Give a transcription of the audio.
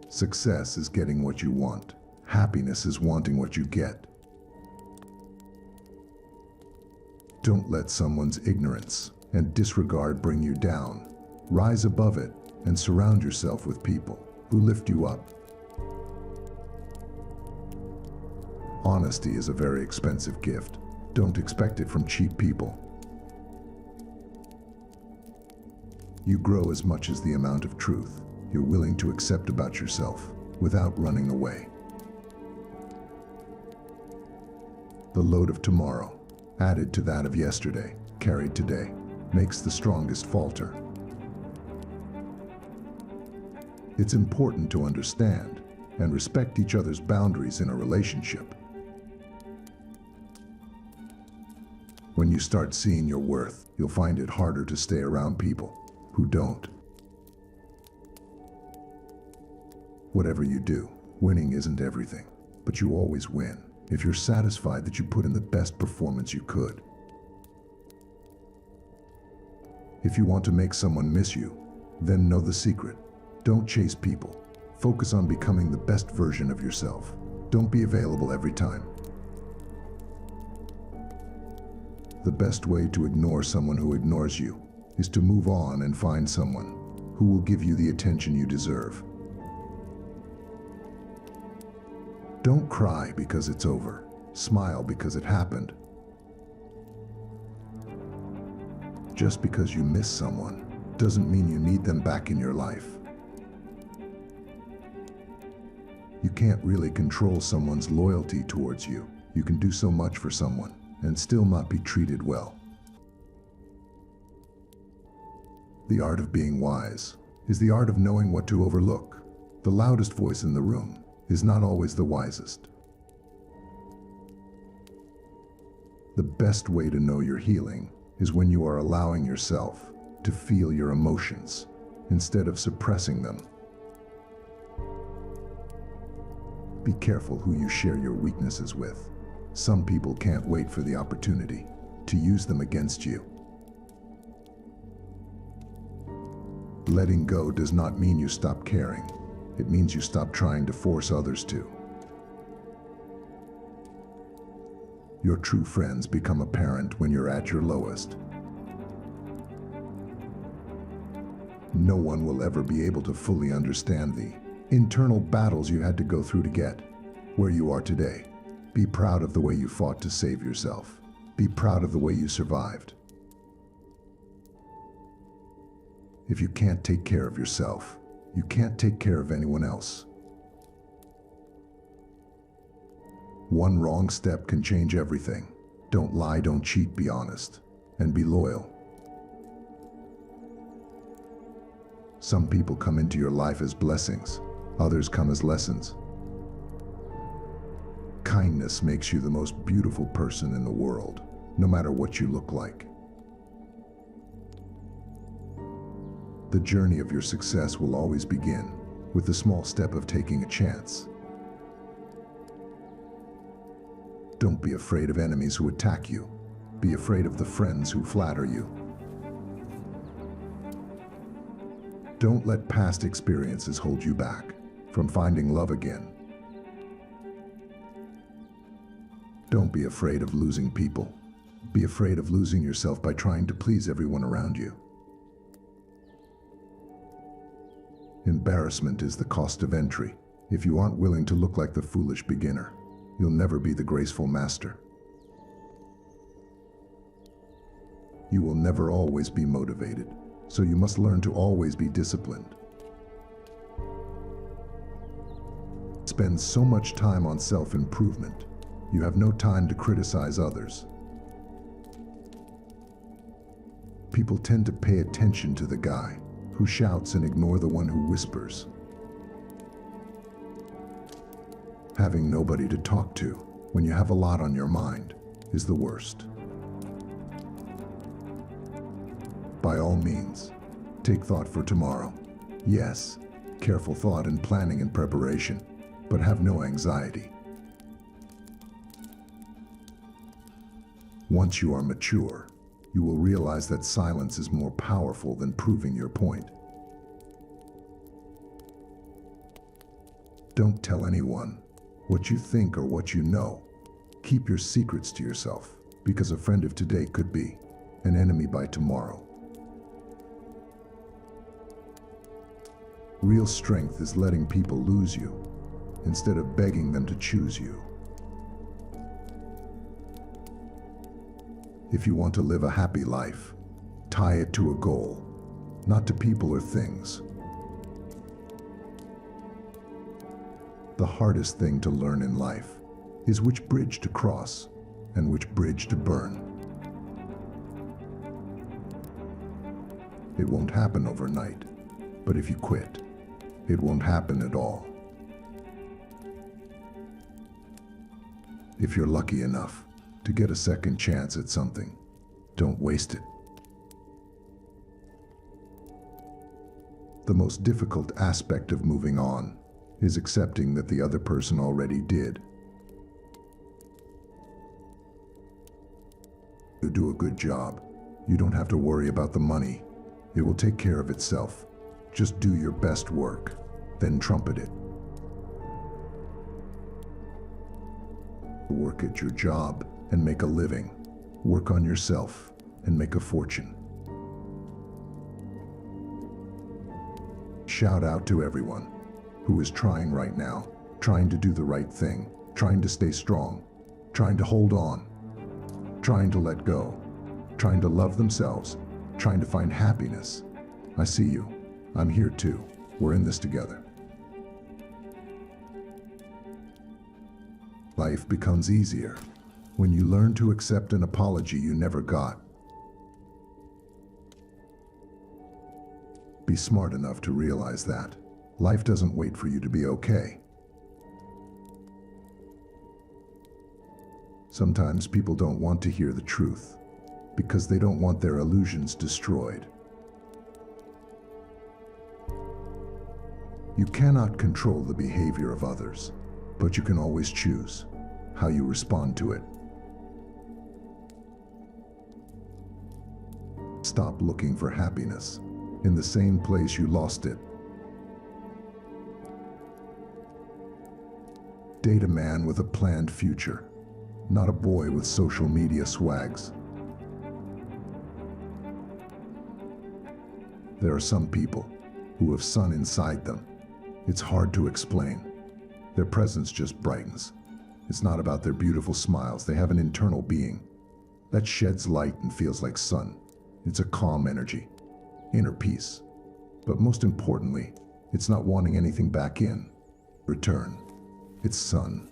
Success is getting what you want. Happiness is wanting what you get. Don't let someone's ignorance and disregard bring you down. Rise above it and surround yourself with people who lift you up. Honesty is a very expensive gift. Don't expect it from cheap people. You grow as much as the amount of truth you're willing to accept about yourself without running away. The load of tomorrow, added to that of yesterday, carried today, makes the strongest falter. It's important to understand and respect each other's boundaries in a relationship. When you start seeing your worth, you'll find it harder to stay around people who don't. Whatever you do, winning isn't everything, but you always win if you're satisfied that you put in the best performance you could. If you want to make someone miss you, then know the secret. Don't chase people. Focus on becoming the best version of yourself. Don't be available every time. The best way to ignore someone who ignores you is to move on and find someone who will give you the attention you deserve. Don't cry because it's over. Smile because it happened. Just because you miss someone doesn't mean you need them back in your life. You can't really control someone's loyalty towards you. You can do so much for someone and still not be treated well. The art of being wise is the art of knowing what to overlook. The loudest voice in the room is not always the wisest. The best way to know you're healing is when you are allowing yourself to feel your emotions instead of suppressing them. Be careful who you share your weaknesses with. Some people can't wait for the opportunity to use them against you. Letting go does not mean you stop caring. It means you stop trying to force others to. Your true friends become apparent when you're at your lowest. No one will ever be able to fully understand the internal battles you had to go through to get where you are today. Be proud of the way you fought to save yourself. Be proud of the way you survived. If you can't take care of yourself, you can't take care of anyone else. One wrong step can change everything. Don't lie, don't cheat, be honest, and be loyal. Some people come into your life as blessings, others come as lessons. Kindness makes you the most beautiful person in the world, no matter what you look like. The journey of your success will always begin with the small step of taking a chance. Don't be afraid of enemies who attack you. Be afraid of the friends who flatter you. Don't let past experiences hold you back from finding love again. Don't be afraid of losing people. Be afraid of losing yourself by trying to please everyone around you. Embarrassment is the cost of entry. If you aren't willing to look like the foolish beginner, you'll never be the graceful master. You will never always be motivated, so you must learn to always be disciplined. Spend so much time on self-improvement, you have no time to criticize others. People tend to pay attention to the guy who shouts and ignore the one who whispers. Having nobody to talk to when you have a lot on your mind is the worst. By all means, take thought for tomorrow. Yes, careful thought and planning and preparation, but have no anxiety. Once you are mature, you will realize that silence is more powerful than proving your point. Don't tell anyone what you think or what you know. Keep your secrets to yourself, because a friend of today could be an enemy by tomorrow. Real strength is letting people lose you instead of begging them to choose you. If you want to live a happy life, tie it to a goal, not to people or things. The hardest thing to learn in life is which bridge to cross and which bridge to burn. It won't happen overnight, but if you quit, it won't happen at all. If you're lucky enough to get a second chance at something, don't waste it. The most difficult aspect of moving on is accepting that the other person already did. You do a good job. You don't have to worry about the money. It will take care of itself. Just do your best work, then trumpet it. Work at your job and make a living. Work on yourself and make a fortune. Shout out to everyone who is trying right now, trying to do the right thing, trying to stay strong, trying to hold on, trying to let go, trying to love themselves, trying to find happiness. I see you. I'm here too. We're in this together. Life becomes easier when you learn to accept an apology you never got. Be smart enough to realize that life doesn't wait for you to be okay. Sometimes people don't want to hear the truth because they don't want their illusions destroyed. You cannot control the behavior of others, but you can always choose how you respond to it. Stop looking for happiness in the same place you lost it. Date a man with a planned future, not a boy with social media swags. There are some people who have sun inside them. It's hard to explain. Their presence just brightens. It's not about their beautiful smiles. They have an internal being that sheds light and feels like sun. It's a calm energy, inner peace. But most importantly, it's not wanting anything back in return. It's sun.